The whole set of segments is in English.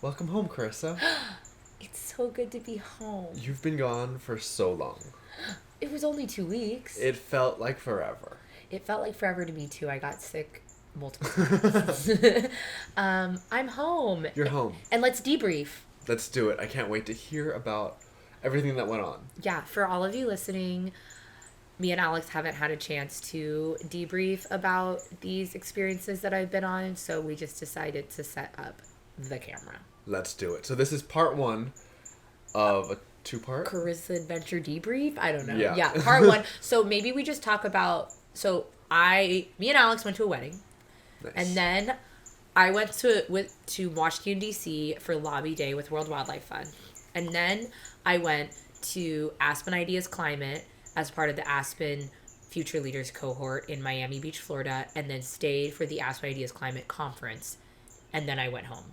Welcome home, Carissa. It's so good to be home. You've been gone for so long. It was only 2 weeks. It felt like forever. It felt like forever to me, too. I got sick multiple times. I'm home. You're home. And let's debrief. Let's do it. I can't wait to hear about everything that went on. Yeah, for all of you listening, me and Alex haven't had a chance to debrief about these experiences that I've been on, so we just decided to set up the camera. Let's do it. So this is part 1 of a 2-part? Carissa Adventure Debrief? I don't know. Yeah. Part 1. So maybe we just talk about... So me and Alex went to a wedding. Nice. And then I went to Washington D.C. for Lobby Day with World Wildlife Fund. And then I went to Aspen Ideas Climate as part of the Aspen Future Leaders cohort in Miami Beach, Florida, and then stayed for the Aspen Ideas Climate Conference. And then I went home.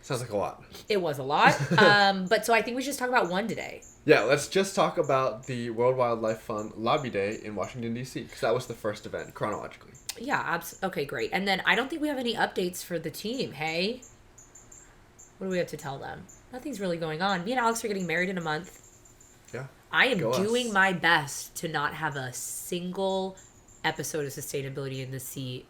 Sounds like a lot. It was a lot. But so I think we should just talk about one today. Yeah, let's just talk about the World Wildlife Fund Lobby Day in Washington, D.C., because that was the first event, chronologically. Yeah, okay, great. And then I don't think we have any updates for the team, hey? What do we have to tell them? Nothing's really going on. Me and Alex are getting married in a month. Yeah. I am doing my best to not have a single episode of Sustainability in the Sea,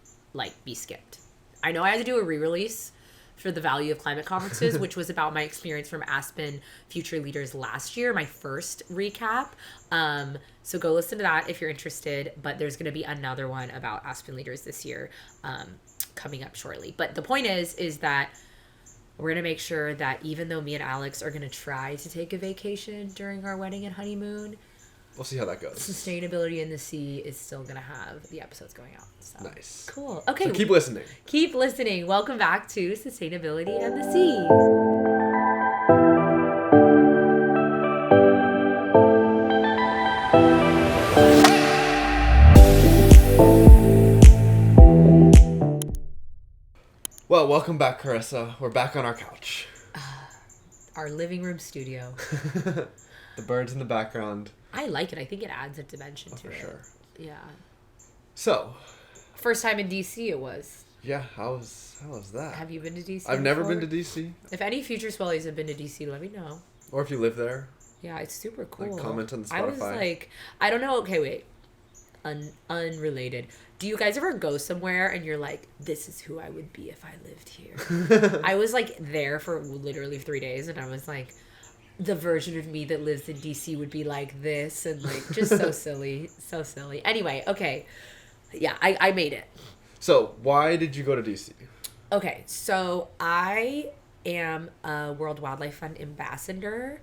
be skipped. I know I had to do a re-release for the Value of Climate Conferences, which was about my experience from Aspen Future Leaders last year, my first recap. So go listen to that if you're interested. But there's going to be another one about Aspen Leaders this year coming up shortly. But the point is that we're going to make sure that even though me and Alex are going to try to take a vacation during our wedding and honeymoon, we'll see how that goes. Sustainability in the Sea is still going to have the episodes going out. So. Nice. Cool. Okay. So keep listening. Keep listening. Welcome back to Sustainability and the Sea. Well, welcome back, Carissa. We're back on our couch. Our living room studio. The birds in the background. I like it. I think it adds a dimension to it. For sure. Yeah. So. First time in D.C. it was. Yeah, how was that? Have you been to D.C. I've never before? been to D.C. If any FutureSwellies have been to D.C., let me know. Or if you live there. Yeah, it's super cool. Comment on Spotify. I was I don't know. Okay, wait. Unrelated. Do you guys ever go somewhere and you're like, this is who I would be if I lived here? I was there for literally 3 days, and I was like, the version of me that lives in DC would be like this, and just so silly. So silly. Anyway, okay. Yeah, I made it. So, why did you go to DC? Okay, so I am a World Wildlife Fund ambassador,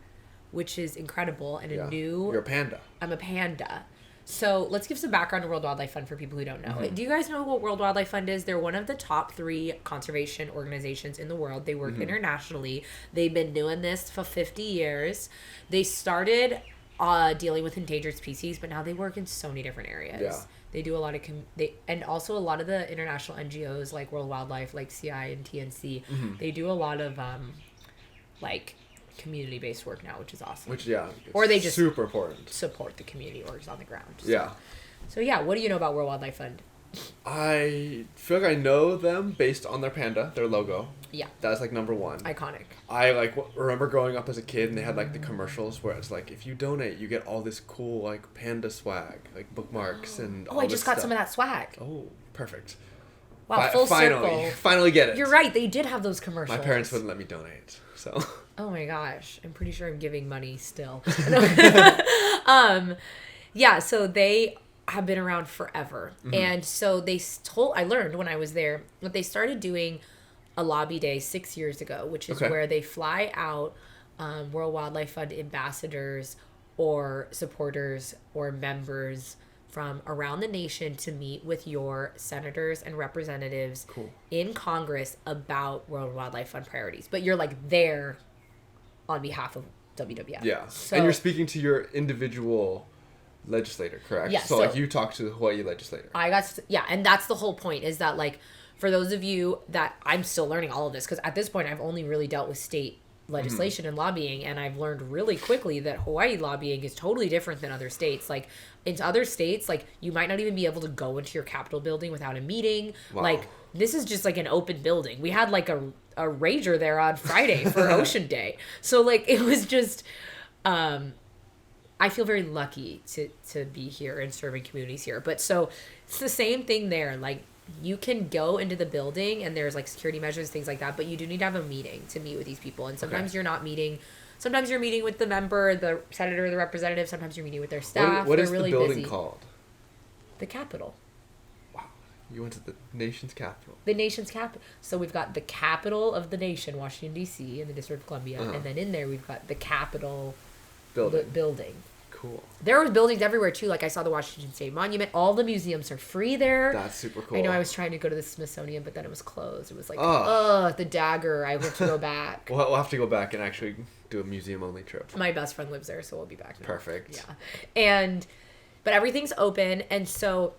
which is incredible, and You're a panda. I'm a panda. So let's give some background to World Wildlife Fund for people who don't know. Mm-hmm. Do you guys know what World Wildlife Fund is? They're one of the top 3 conservation organizations in the world. They work internationally. They've been doing this for 50 years. They started dealing with endangered species, but now they work in so many different areas. Yeah. They do a lot of and also a lot of the international NGOs like World Wildlife, like CI and TNC. Mm-hmm. They do a lot of community-based work now, which is awesome. Or they just super important. Support the community orgs on the ground. So what do you know about World Wildlife Fund? I feel like I know them based on their panda, their logo. Yeah. That's number 1. Iconic. I remember growing up as a kid and they had the commercials where it's if you donate you get all this cool panda swag, bookmarks and all I just got stuff. some of that swag. Oh, perfect. Wow, full circle. Finally get it. You're right, they did have those commercials. My parents wouldn't let me donate, so. Oh my gosh, I'm pretty sure I'm giving money still. Yeah, so they have been around forever. Mm-hmm. And so I learned when I was there that they started doing a lobby day 6 years ago, which is where they fly out World Wildlife Fund ambassadors or supporters or members from around the nation to meet with your senators and representatives in Congress about World Wildlife Fund priorities. But you're there on behalf of WWF. Yeah. So, and you're speaking to your individual legislator, correct? Yeah. So you talk to the Hawaii legislator. And that's the whole point, is that for those of you that I'm still learning all of this, because at this point I've only really dealt with state legislation and lobbying, and I've learned really quickly that Hawaii lobbying is totally different than other states. Like in other states, like you might not even be able to go into your Capitol building without a meeting. Wow. Like this is just like an open building. We had like a rager there on Friday for Ocean Day. So like it was just I feel very lucky to be here and serving communities here. But so it's the same thing there. Like you can go into the building and there's like security measures, things like that, but you do need to have a meeting to meet with these people. And sometimes you're not meeting. Sometimes you're meeting with the member, the senator, the representative. Sometimes you're meeting with their staff. What They're is really the building busy. called? The Capitol. Wow. You went to the nation's capital. The nation's capital. So we've got the capital of the nation, Washington D.C. in the District of Columbia, and then in there we've got the Capitol building. Cool. There were buildings everywhere too. Like I saw the Washington State Monument. All the museums are free there. That's super cool. I know I was trying to go to the Smithsonian, but then it was closed. It was like, the dagger. I want to go back. We'll have to go back and actually do a museum only trip. My best friend lives there, so we'll be back now. Perfect. Yeah. But everything's open, and so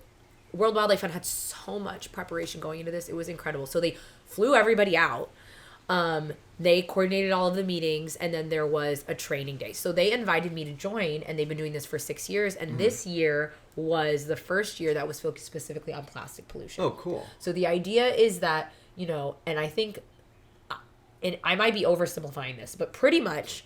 World Wildlife Fund had so much preparation going into this. It was incredible. So they flew everybody out. They coordinated all of the meetings, and then there was a training day. So they invited me to join, and they've been doing this for 6 years. And this year was the first year that was focused specifically on plastic pollution. Oh, cool. So the idea is that, and I think, and I might be oversimplifying this, but pretty much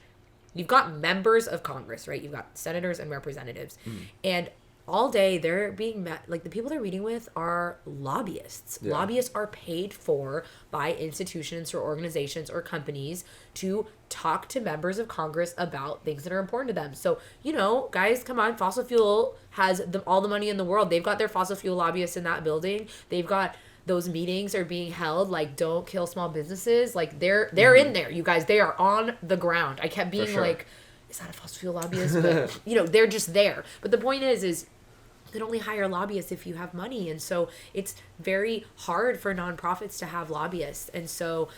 you've got members of Congress, right? You've got senators and representatives. And all day they're being met, like the people they're meeting with are lobbyists. Yeah. Lobbyists are paid for by institutions or organizations or companies to talk to members of Congress about things that are important to them. So, guys, come on, fossil fuel has all the money in the world. They've got their fossil fuel lobbyists in that building. They've got those meetings are being held, like don't kill small businesses. Like they're in there, you guys. They are on the ground. I kept being like, is that a fossil fuel lobbyist? But they're just there. But the point is you can only hire lobbyists if you have money. And so it's very hard for nonprofits to have lobbyists. And so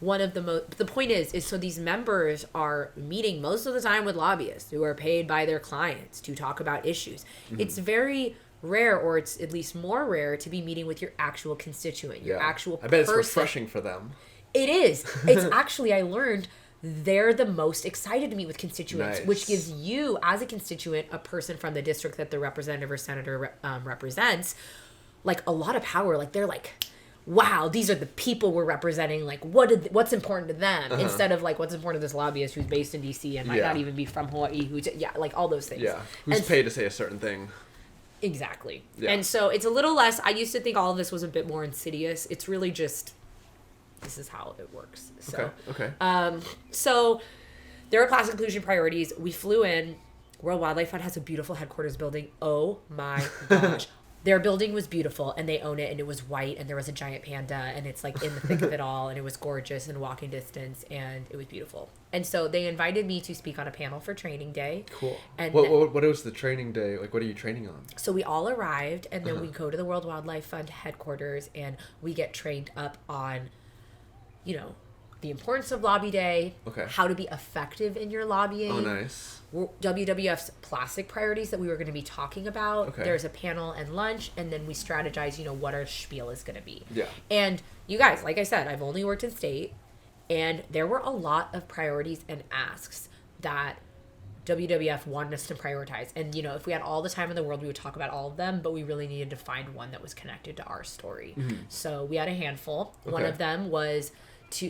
the point is so these members are meeting most of the time with lobbyists who are paid by their clients to talk about issues. It's very rare, or it's at least more rare, to be meeting with your actual constituent, your actual person. I bet it's refreshing for them. It is. It's actually, I learned they're the most excited to meet with constituents, which gives you, as a constituent, a person from the district that the representative or senator represents, like a lot of power. Like they're like, wow, these are the people we're representing. Like what's important to them, instead of like what's important to this lobbyist who's based in D.C. and might not even be from Hawaii. Like all those things. Yeah, who's paid to say a certain thing. Exactly. Yeah. And so it's a little less. I used to think all of this was a bit more insidious. It's really just, this is how it works. So, Okay. So there are plastic pollution priorities. We flew in. World Wildlife Fund has a beautiful headquarters building. Oh my gosh. Their building was beautiful, and they own it, and it was white, and there was a giant panda, and it's like in the thick of it all, and it was gorgeous and walking distance, and it was beautiful. And so they invited me to speak on a panel for training day. Cool. And what was the training day? Like, what are you training on? So we all arrived, and then we go to the World Wildlife Fund headquarters, and we get trained up on, the importance of lobby day, how to be effective in your lobbying. Oh, nice. WWF's plastic priorities that we were going to be talking about. Okay. There's a panel and lunch, and then we strategize, what our spiel is going to be. Yeah. And you guys, like I said, I've only worked in state, and there were a lot of priorities and asks that WWF wanted us to prioritize. And, if we had all the time in the world, we would talk about all of them, but we really needed to find one that was connected to our story. So we had a handful. One of them was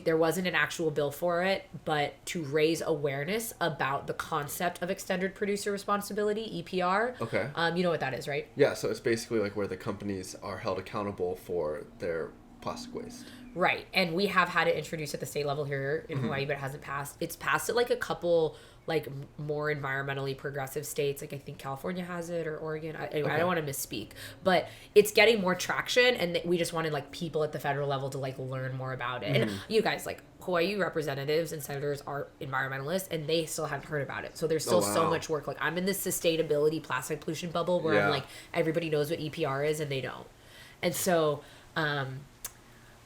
there wasn't an actual bill for it, but to raise awareness about the concept of extended producer responsibility, EPR. Okay. You know what that is, right? Yeah, so it's basically like where the companies are held accountable for their plastic waste. Right. And we have had it introduced at the state level here in Hawaii, but it hasn't passed. It's passed at like a couple more environmentally progressive states. Like I think California has it, or Oregon. I don't want to misspeak, but it's getting more traction, and we just wanted like people at the federal level to like learn more about it. And you guys, like Hawaii representatives and senators are environmentalists, and they still haven't heard about it. So there's still so much work. Like I'm in this sustainability plastic pollution bubble where I'm like, everybody knows what EPR is and they don't. And so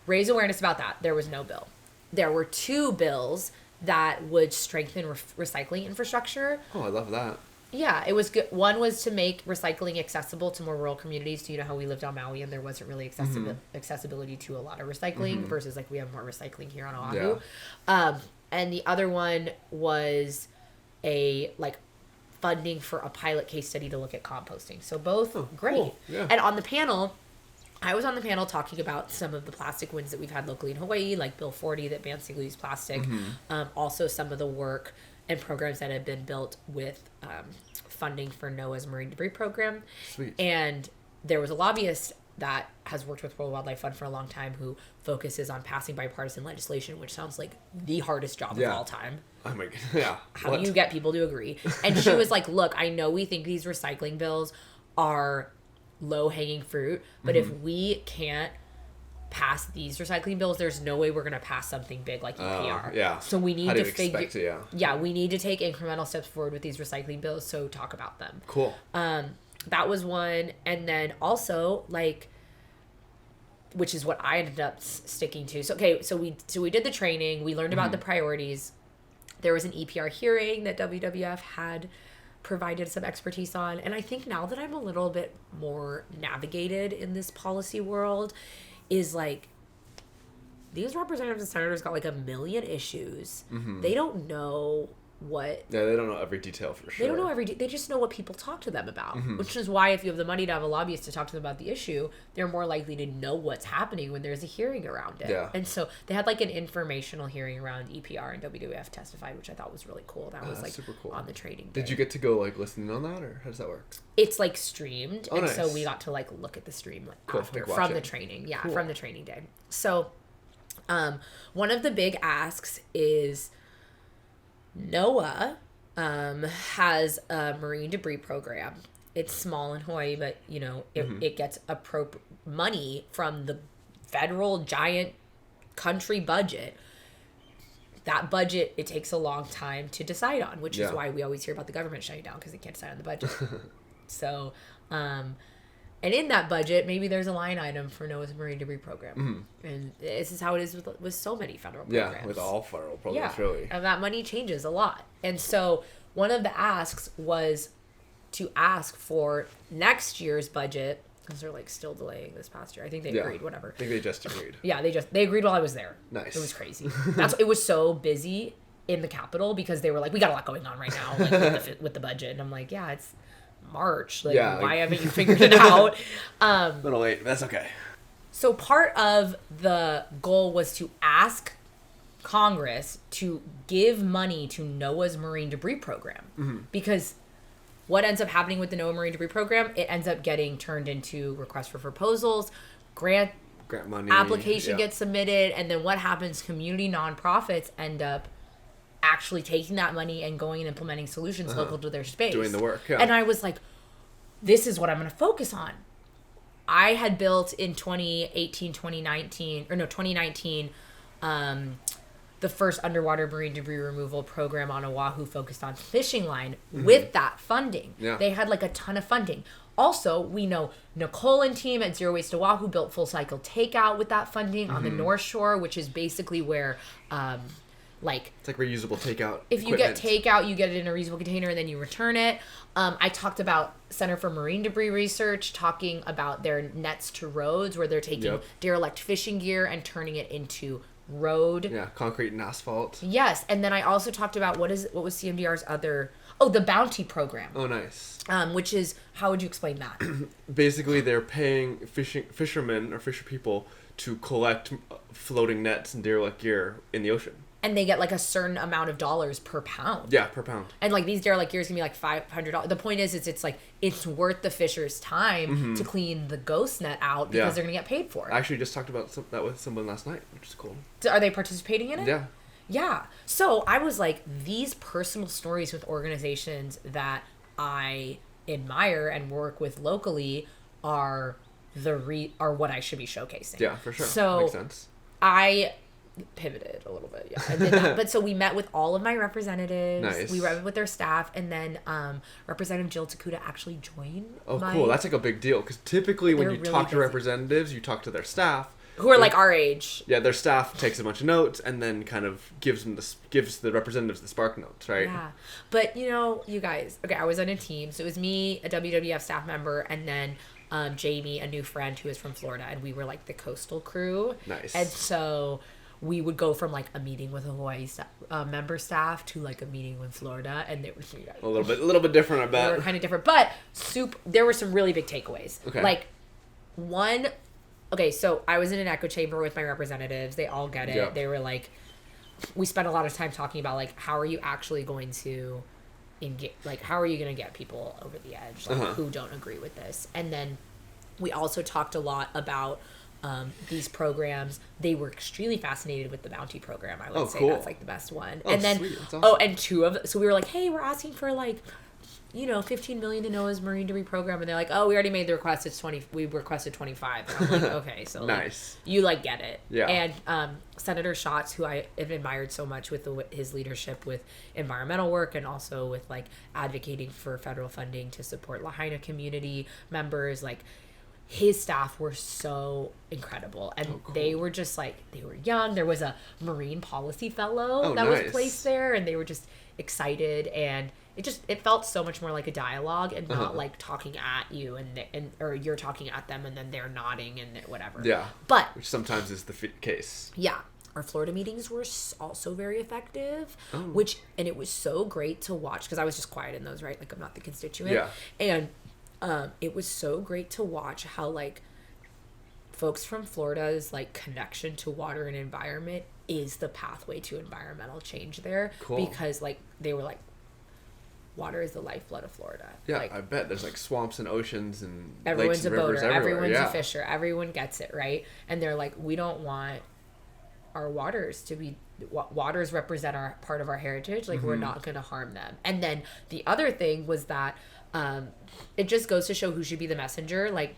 raise awareness about that. There was no bill. There were 2 bills that would strengthen recycling infrastructure. Oh, I love that. Yeah, it was good. One was to make recycling accessible to more rural communities. So you know how we lived on Maui and there wasn't really accessibility to a lot of recycling versus like we have more recycling here on Oahu. And the other one was a like funding for a pilot case study to look at composting. So both great. Cool. Yeah. And on the panel, I was on the panel talking about some of the plastic wins that we've had locally in Hawaii, like Bill 40 that bans single-use plastic. Also some of the work and programs that have been built with funding for NOAA's marine debris program. Sweet. And there was a lobbyist that has worked with World Wildlife Fund for a long time who focuses on passing bipartisan legislation, which sounds like the hardest job of all time. Oh my god. Yeah. How do you get people to agree? And she was like, look, I know we think these recycling bills are low-hanging fruit, but if we can't pass these recycling bills, there's no way we're going to pass something big like EPR. Yeah. So we need to figure... Yeah, we need to take incremental steps forward with these recycling bills, so talk about them. Cool. That was one. And then also, like, which is what I ended up sticking to. So we did the training. We learned about the priorities. There was an EPR hearing that WWF had provided some expertise on. And I think now that I'm a little bit more navigated in this policy world is like, these representatives and senators got like a million issues. They don't know what... Yeah, they don't know every detail for sure. They don't know they just know what people talk to them about, which is why if you have the money to have a lobbyist to talk to them about the issue, they're more likely to know what's happening when there's a hearing around it. Yeah. And so they had like an informational hearing around EPR, and WWF testified, which I thought was really cool. That was like super cool. On the training day. Did you get to go like listen on that, or how does that work? It's like streamed, and nice. So we got to like look at the stream cool. after from the training. Yeah, from the training day. So one of the big asks is NOAA has a marine debris program. It's small in Hawaii, but you know it gets money from the federal giant country budget. That budget, it takes a long time to decide on, which is why we always hear about the government shutting down, because they can't decide on the budget. So, and in that budget, maybe there's a line item for NOAA's marine debris program. And this is how it is with so many federal programs. Yeah, with all federal programs, really. And that money changes a lot. And so one of the asks was to ask for next year's budget, because they're like still delaying this past year. I think they agreed, whatever. I think they just agreed. Yeah, they agreed while I was there. Nice. It was crazy. It was so busy in the Capitol because they were like, we got a lot going on right now, like with the budget. And I'm like, yeah, it's March. Like, why haven't you figured it out? A little late. That's okay. So part of the goal was to ask Congress to give money to NOAA's marine debris program, because what ends up happening with the NOAA marine debris program, it ends up getting turned into requests for proposals, grant money, application gets submitted, and then what happens? Community nonprofits end up actually taking that money and going and implementing solutions local to their space, doing the work. And I was like, this is what I'm going to focus on. I had built in 2019 the first underwater marine debris removal program on Oahu focused on fishing line with that funding. Yeah. They had like a ton of funding. Also, we know Nicole and team at Zero Waste Oahu built full cycle takeout with that funding on the North Shore, which is basically where it's like reusable takeout. If you get takeout, you get it in a reusable container and then you return it. I talked about Center for Marine Debris Research talking about their nets to roads, where they're taking derelict fishing gear and turning it into road. Yeah, concrete and asphalt. Yes, and then I also talked about what was CMDR's other... Oh, the bounty program. Oh, nice. Which is... How would you explain that? Basically, they're paying fishermen or fisher people to collect floating nets and derelict gear in the ocean. And they get like a certain amount of dollars per pound. Yeah, per pound. And like these derelict gears can be like $500. The point is it's like it's worth the fisher's time to clean the ghost net out because they're going to get paid for it. I actually just talked about that with someone last night, which is cool. So are they participating in it? Yeah. Yeah. So I was like, these personal stories with organizations that I admire and work with locally are what I should be showcasing. Yeah, for sure. So makes sense. I pivoted a little bit. Yeah, I did that. But so we met with all of my representatives. Nice. We met with their staff, and then Representative Jill Takuda actually joined. Oh, cool. That's like a big deal, because typically when you really talk to representatives, you talk to their staff. Who are like our age. Yeah, their staff takes a bunch of notes and then kind of gives the representatives the spark notes, right? Yeah. But, you guys, okay, I was on a team. So it was me, a WWF staff member, and then Jamie, a new friend who is from Florida, and we were like the coastal crew. Nice. And so we would go from like a meeting with a Hawaii member staff to like a meeting with Florida, and they were a little bit different, I bet. They were kind of different, but there were some really big takeaways. Okay. Like so I was in an echo chamber with my representatives. They all get it. Yep. They were like, we spent a lot of time talking about like, how are you actually going to engage, like how are you going to get people over the edge, like who don't agree with this. And then we also talked a lot about these programs. They were extremely fascinated with the bounty program. I would say that's like the best one. And then awesome. So we were like, hey, we're asking for like, you know, 15 million to NOAA's marine debris program, and they're like, oh, we already made the request. It's 20. We requested 25. And I'm like, okay, so nice. Like, you like get it. Yeah. And Senator Schatz, who I have admired so much with his leadership with environmental work and also with like advocating for federal funding to support Lahaina community members, like his staff were so incredible, and they were just like, they were young. There was a marine policy fellow that was placed there, and they were just excited, and it felt so much more like a dialogue and not like talking at you or you're talking at them and then they're nodding and whatever. Yeah. But which sometimes is the case. Yeah. Our Florida meetings were also very effective, and it was so great to watch because I was just quiet in those, right? Like I'm not the constituent. Yeah. And it was so great to watch how like folks from Florida's like connection to water and environment is the pathway to environmental change there. Cool. Because like they were like, water is the lifeblood of Florida. Yeah, like, I bet there's like swamps and oceans and everyone's lakes and a boater, rivers everywhere. Everyone's a fisher, everyone gets it, right? And they're like, we don't want our waters to be, waters represent our part of our heritage, like we're not going to harm them. And then the other thing was that it just goes to show who should be the messenger. Like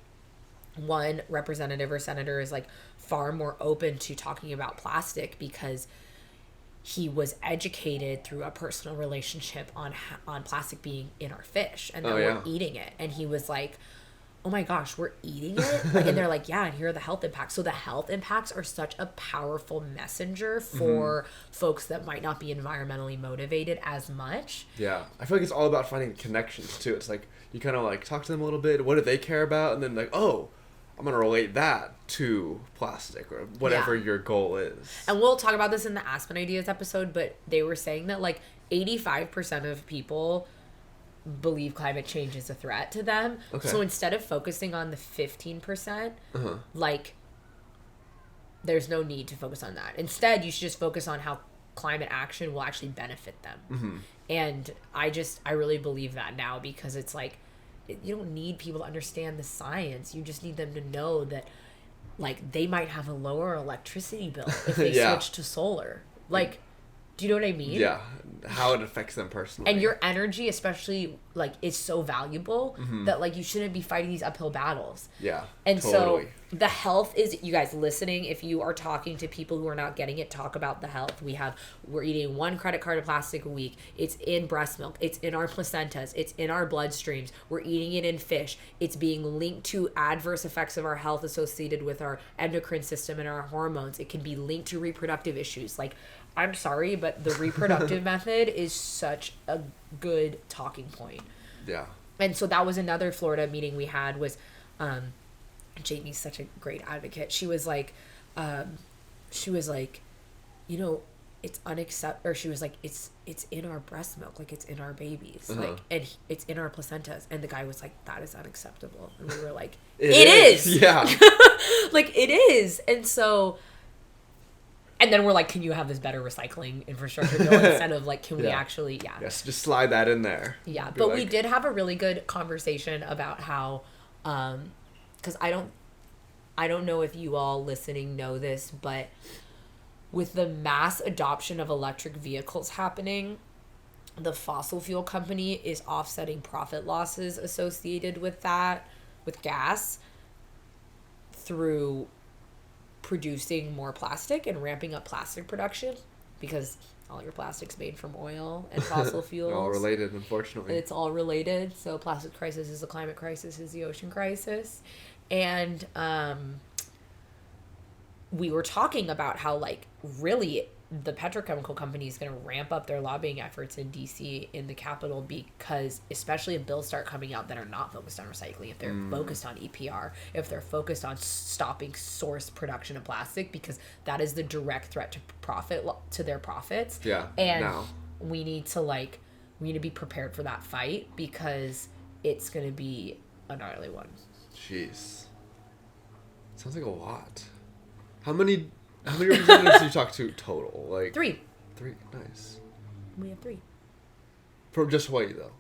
one representative or senator is like far more open to talking about plastic because he was educated through a personal relationship on plastic being in our fish, and then we're eating it. And he was like, oh my gosh, we're eating it? Like, and they're like, yeah, and here are the health impacts. So the health impacts are such a powerful messenger for folks that might not be environmentally motivated as much. Yeah. I feel like it's all about finding connections too. It's like you kind of like talk to them a little bit. What do they care about? And then like, oh, I'm going to relate that to plastic or whatever your goal is. And we'll talk about this in the Aspen Ideas episode, but they were saying that like 85% of people believe climate change is a threat to them. Okay. So instead of focusing on the 15%, like there's no need to focus on that. Instead, you should just focus on how climate action will actually benefit them. And I really believe that now, because it's like, you don't need people to understand the science. You just need them to know that, like, they might have a lower electricity bill if they switch to solar. Like, do you know what I mean? Yeah. How it affects them personally. And your energy, especially, like, is so valuable that, like, you shouldn't be fighting these uphill battles. Yeah. And so the health is, you guys listening, if you are talking to people who are not getting it, talk about the health. We're eating 1 credit card of plastic a week. It's in breast milk. It's in our placentas. It's in our bloodstreams. We're eating it in fish. It's being linked to adverse effects of our health associated with our endocrine system and our hormones. It can be linked to reproductive issues. Like, I'm sorry, but the reproductive method is such a good talking point. Yeah. And so that was another Florida meeting we had was, Jamie's such a great advocate. She was like, you know, it's unacceptable, or she was like, it's in our breast milk, like it's in our babies, like, and it's in our placentas. And the guy was like, that is unacceptable. And we were like, it is. Yeah. Like it is. And so, and then we're like, can you have this better recycling infrastructure bill instead of like, can we actually, Yes, just slide that in there. Yeah, but we did have a really good conversation about how, because I don't know if you all listening know this, but with the mass adoption of electric vehicles happening, the fossil fuel company is offsetting profit losses associated with that, with gas, through producing more plastic and ramping up plastic production, because all your plastic's made from oil and fossil fuels. All related, unfortunately. It's all related. So plastic crisis is the climate crisis, is the ocean crisis. And we were talking about how, like, really the petrochemical company is going to ramp up their lobbying efforts in DC, in the Capitol, because especially if bills start coming out that are not focused on recycling, if they're focused on EPR, if they're focused on stopping source production of plastic, because that is the direct threat to their profits. Yeah. And we need to be prepared for that fight, because it's going to be a gnarly one. Jeez. Sounds like a lot. How many representatives do you talk to total? Like 3. 3. Nice. We have 3. From just Hawaii, though?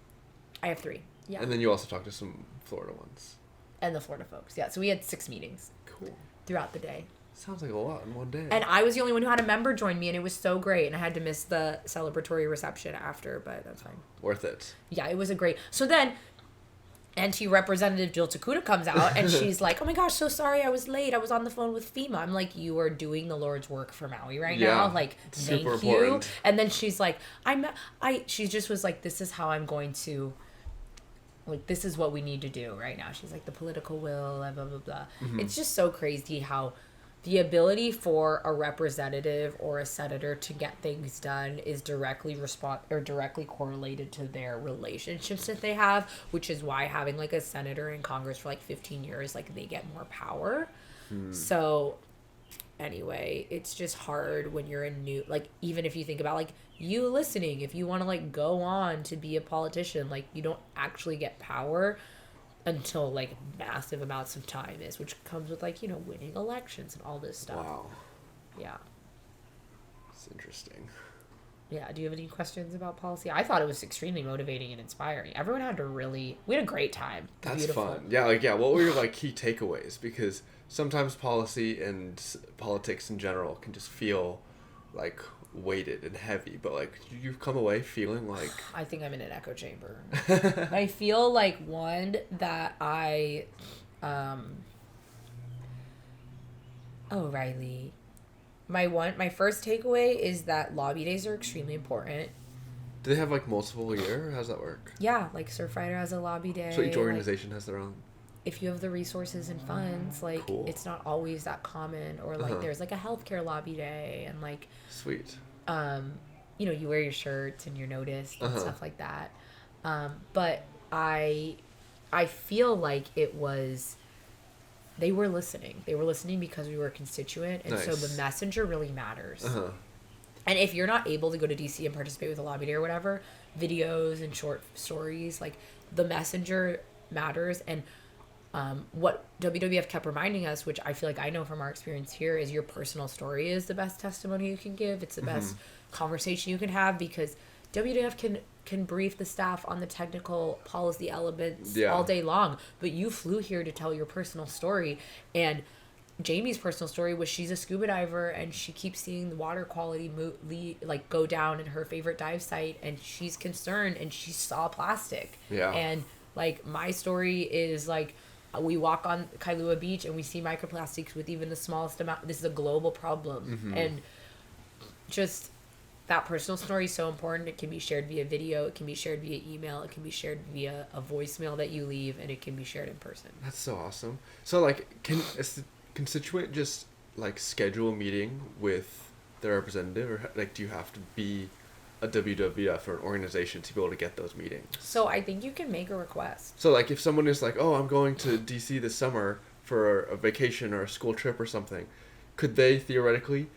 I have 3. Yeah. And then you also talked to some Florida ones. And the Florida folks. Yeah. So we had 6 meetings. Cool. Throughout the day. Sounds like a lot in one day. And I was the only one who had a member join me, and it was so great. And I had to miss the celebratory reception after, but that's fine. Worth it. Yeah, it was a great... So then... NT Representative Jill Takuda comes out, and she's like, oh my gosh, so sorry I was late. I was on the phone with FEMA. I'm like, you are doing the Lord's work for Maui right now. Like, thank you. Important. And then she's like, she just was like, this is how I'm going to, like, this is what we need to do right now. She's like, the political will, blah, blah, blah, blah. Mm-hmm. It's just so crazy how the ability for a representative or a senator to get things done is directly correlated to their relationships that they have, which is why having like a senator in Congress for like 15 years, like they get more power. So anyway, it's just hard when you're a new, like, even if you think about like you listening, if you want to like go on to be a politician, like you don't actually get power until like massive amounts of time which comes with like, you know, winning elections and all this stuff. Wow. Yeah. It's interesting. Yeah. Do you have any questions about policy? I thought it was extremely motivating and inspiring. Everyone we had a great time. That's beautiful. Fun. Yeah. What were your like key takeaways? Because sometimes policy and politics in general can just feel like weighted and heavy, but like you've come away feeling like... I think I'm in an echo chamber. I feel like one that Riley, my first takeaway is that lobby days are extremely important. Do they have like multiple a year, or how does that work? Yeah, like Surfrider has a lobby day. So each organization has their own? If you have the resources and funds, like, cool. It's not always that common. Or, like, there's, like, a healthcare lobby day, and, like... Sweet. You know, you wear your shirts and you're noticed and stuff like that. But I feel like they were listening. They were listening because we were a constituent, and so the messenger really matters. And if you're not able to go to DC and participate with a lobby day or whatever, videos and short stories, like, the messenger matters. And what WWF kept reminding us, which I feel like I know from our experience here, is your personal story is the best testimony you can give. It's the best conversation you can have, because WWF can brief the staff on the technical policy elements all day long, but you flew here to tell your personal story. And Jamie's personal story was she's a scuba diver, and she keeps seeing the water quality go down in her favorite dive site, and she's concerned, and she saw plastic. And like my story is like, we walk on Kailua Beach and we see microplastics with even the smallest amount. This is a global problem. And just that personal story is so important. It can be shared via video. It can be shared via email. It can be shared via a voicemail that you leave, and it can be shared in person. That's so awesome. So, like, can a constituent just, like, schedule a meeting with their representative? Or, like, do you have to be a WWF or an organization to be able to get those meetings? So I think you can make a request. So like if someone is like, oh, I'm going to DC this summer for a vacation or a school trip or something, could they theoretically,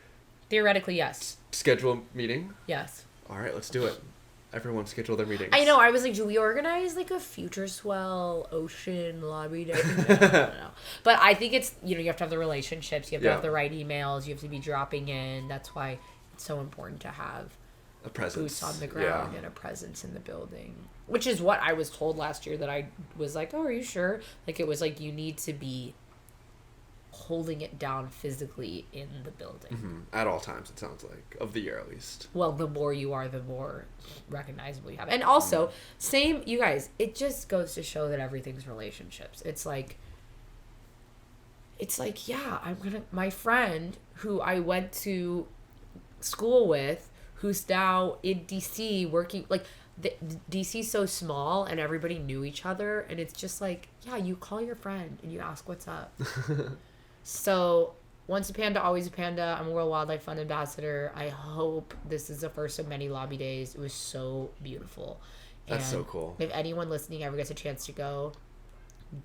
yes, schedule a meeting? Yes. All right, let's do it. Everyone schedule their meetings. I know. I was like, do we organize like a FutureSwell ocean lobby day? No, no. But I think it's, you know, you have to have the relationships. You have to have the right emails. You have to be dropping in. That's why it's so important to have a presence, boots on the ground, and a presence in the building, which is what I was told last year. That I was like, oh, are you sure? Like, it was like, you need to be holding it down physically in the building at all times, it sounds like, of the year at least. Well, the more you are, the more recognizable you have. And also same, you guys, it just goes to show that everything's relationships. It's like, yeah, my friend who I went to school with, who's now in DC working, like, DC's so small and everybody knew each other, and it's just like, yeah, you call your friend and you ask what's up. So once a panda, always a panda. I'm a World Wildlife Fund ambassador. I hope this is the first of many lobby days. It was so beautiful. That's so cool. If anyone listening ever gets a chance to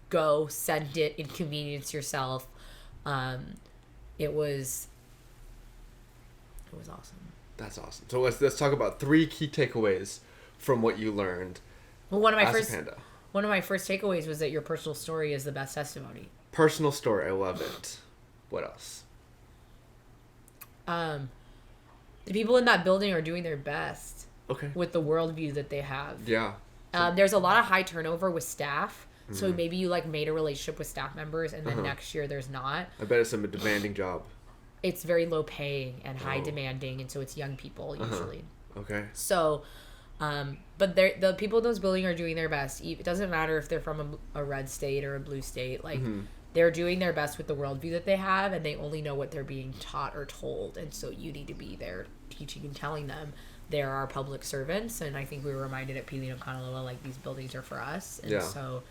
go, send it, inconvenience yourself. It was awesome. That's awesome. So let's talk about 3 key takeaways from what you learned. Well, One of my first takeaways was that your personal story is the best testimony. Personal story, I love it. What else? The people in that building are doing their best. Okay. With the worldview that they have. Yeah. There's a lot of high turnover with staff. So maybe you like made a relationship with staff members and then next year there's not. I bet it's a demanding job. It's very low paying and high demanding, and so it's young people usually. Okay. So, but the people in those buildings are doing their best. It doesn't matter if they're from a red state or a blue state. Like, they're doing their best with the worldview that they have, and they only know what they're being taught or told. And so you need to be there teaching and telling them. There are public servants, and I think we were reminded at Pili and Honolulu, like, these buildings are for us. And so,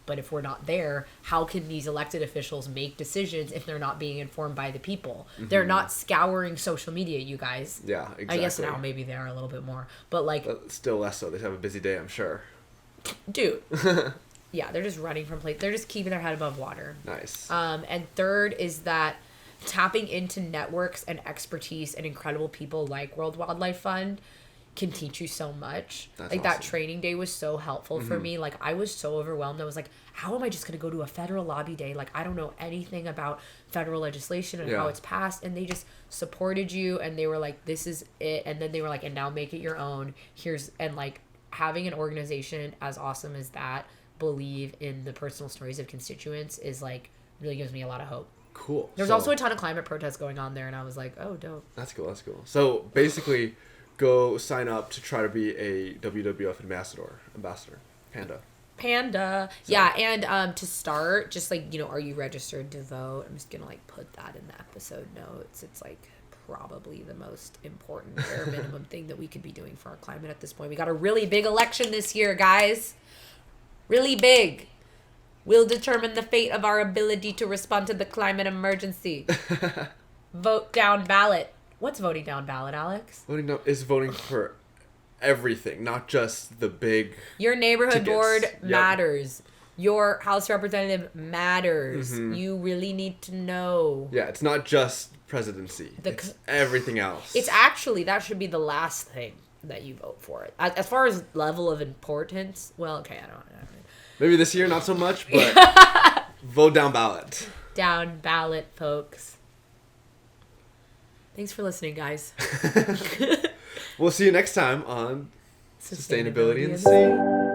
but if we're not there, how can these elected officials make decisions if they're not being informed by the people? They're not scouring social media, you guys. Yeah, exactly. I guess now maybe they are a little bit more. But, like... still less so. They have a busy day, I'm sure. Dude. Yeah, they're just running from place. They're just keeping their head above water. Nice. And third is that tapping into networks and expertise and incredible people like World Wildlife Fund can teach you so much. That's like, awesome. that training day was so helpful for me. Like, I was so overwhelmed. I was like, how am I just going to go to a federal lobby day? Like, I don't know anything about federal legislation and how it's passed. And they just supported you, and they were like, this is it. And then they were like, and now make it your own. And like, having an organization as awesome as that believe in the personal stories of constituents is like, really gives me a lot of hope. Cool. There's also a ton of climate protests going on there, and I was like, oh, dope. That's cool. So basically, go sign up to try to be a WWF ambassador. Panda. So. Yeah, and to start, just like, are you registered to vote? I'm just gonna like put that in the episode notes. It's like probably the most important bare minimum thing that we could be doing for our climate at this point. We got a really big election this year, guys. Really big. Will determine the fate of our ability to respond to the climate emergency. Vote down ballot. What's voting down ballot, Alex? Voting down is voting for everything, not just the big Your neighborhood tickets. Board matters. Your House representative matters. You really need to know. Yeah, it's not just presidency. It's everything else. It's actually, that should be the last thing that you vote for. As far as level of importance, well, okay, I don't know. Maybe this year, not so much, but vote down ballot. Down ballot, folks. Thanks for listening, guys. We'll see you next time on Sustainability in the Sea.